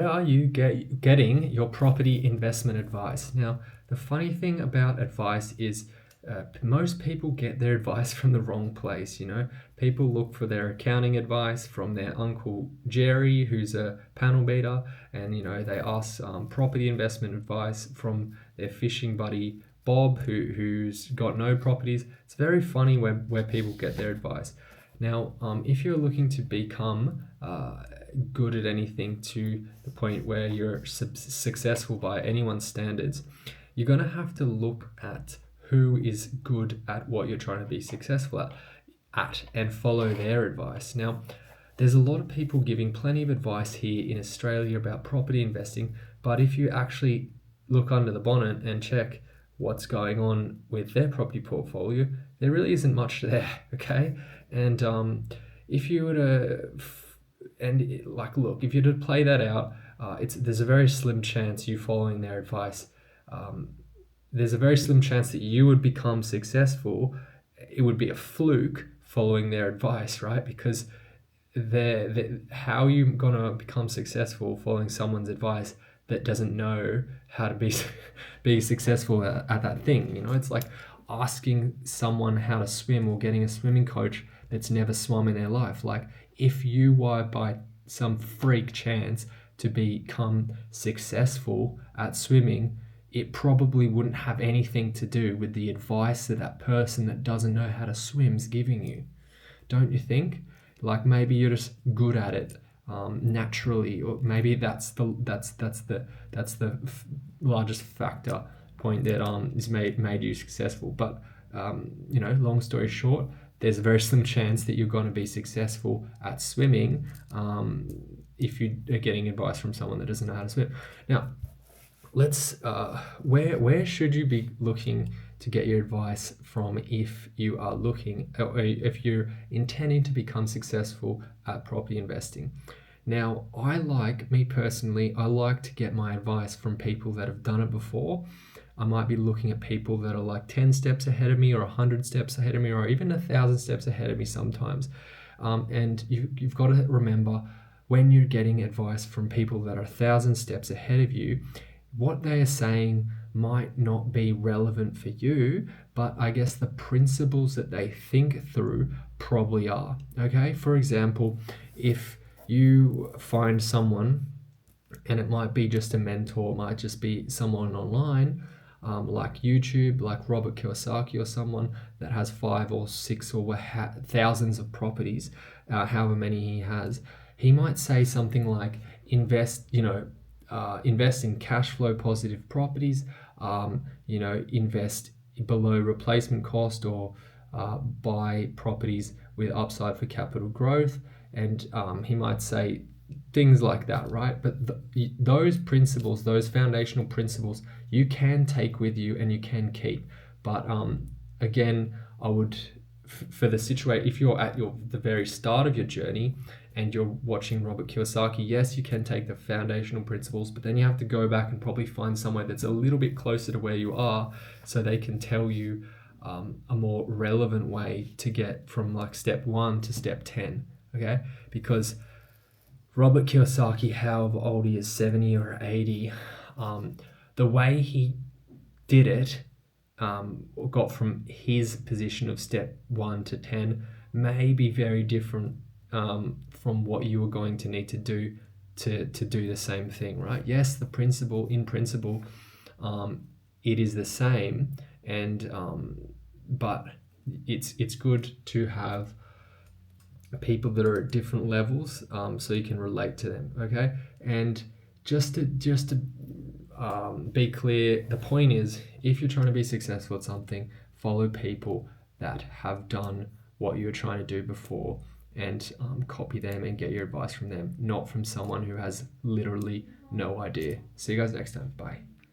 Where are you getting your property investment advice? Now, the funny thing about advice is most people get their advice from the wrong place. People look for their accounting advice from their uncle Jerry, who's a panel beater, and they ask property investment advice from their fishing buddy Bob, who's got no properties. It's very funny where people get their advice. Now, if you're looking to become good at anything to the point where you're successful by anyone's standards, you're going to have to look at who is good at what you're trying to be successful at and follow their advice. Now, there's a lot of people giving plenty of advice here in Australia about property investing, but if you actually look under the bonnet and check what's going on with their property portfolio, there really isn't much there, okay? And if you were to if you were to play that out, there's a very slim chance you following their advice. There's a very slim chance that you would become successful. It would be a fluke following their advice, right? Because how are you gonna become successful following someone's advice that doesn't know how to be successful at that thing? It's like asking someone how to swim or getting a swimming coach that's never swum in their life. Like, if you were by some freak chance to become successful at swimming, it probably wouldn't have anything to do with the advice that person that doesn't know how to swim is giving you. Don't you think? Like, maybe you're just good at it naturally, or maybe that's the largest factor point that is made you successful. But long story short, there's a very slim chance that you're going to be successful at swimming if you are getting advice from someone that doesn't know how to swim. Now, let's where should you be looking to get your advice from if you are looking, or if you're intending to become successful at property investing? Now, me personally, I like to get my advice from people that have done it before. I might be looking at people that are like 10 steps ahead of me, or 100 steps ahead of me, or even 1,000 steps ahead of me sometimes. And you've got to remember, when you're getting advice from people that are 1,000 steps ahead of you, what they are saying might not be relevant for you, but I guess the principles that they think through probably are. Okay? For example, if you find someone, and it might be just a mentor, it might just be someone online, like YouTube, like Robert Kiyosaki, or someone that has 5 or 6 or thousands of properties, however many he has, he might say something like, invest in cash flow positive properties, invest below replacement cost, or buy properties with upside for capital growth. And he might say things like that, right? But those principles, those foundational principles, you can take with you and you can keep. But again, I would, for the situation, if you're at the very start of your journey and you're watching Robert Kiyosaki, yes, you can take the foundational principles, but then you have to go back and probably find somewhere that's a little bit closer to where you are, so they can tell you a more relevant way to get from like step 1 to step 10. Okay? Because Robert Kiyosaki, however old he is, 70 or 80, the way he did it, got from his position of step 1 to 10, may be very different from what you are going to need to do to do the same thing, right? Yes, in principle, it is the same, and but it's good to have people that are at different levels, so you can relate to them. Okay, and just to be clear, the point is, if you're trying to be successful at something, follow people that have done what you're trying to do before, and copy them and get your advice from them, not from someone who has literally no idea. See you guys next time. Bye.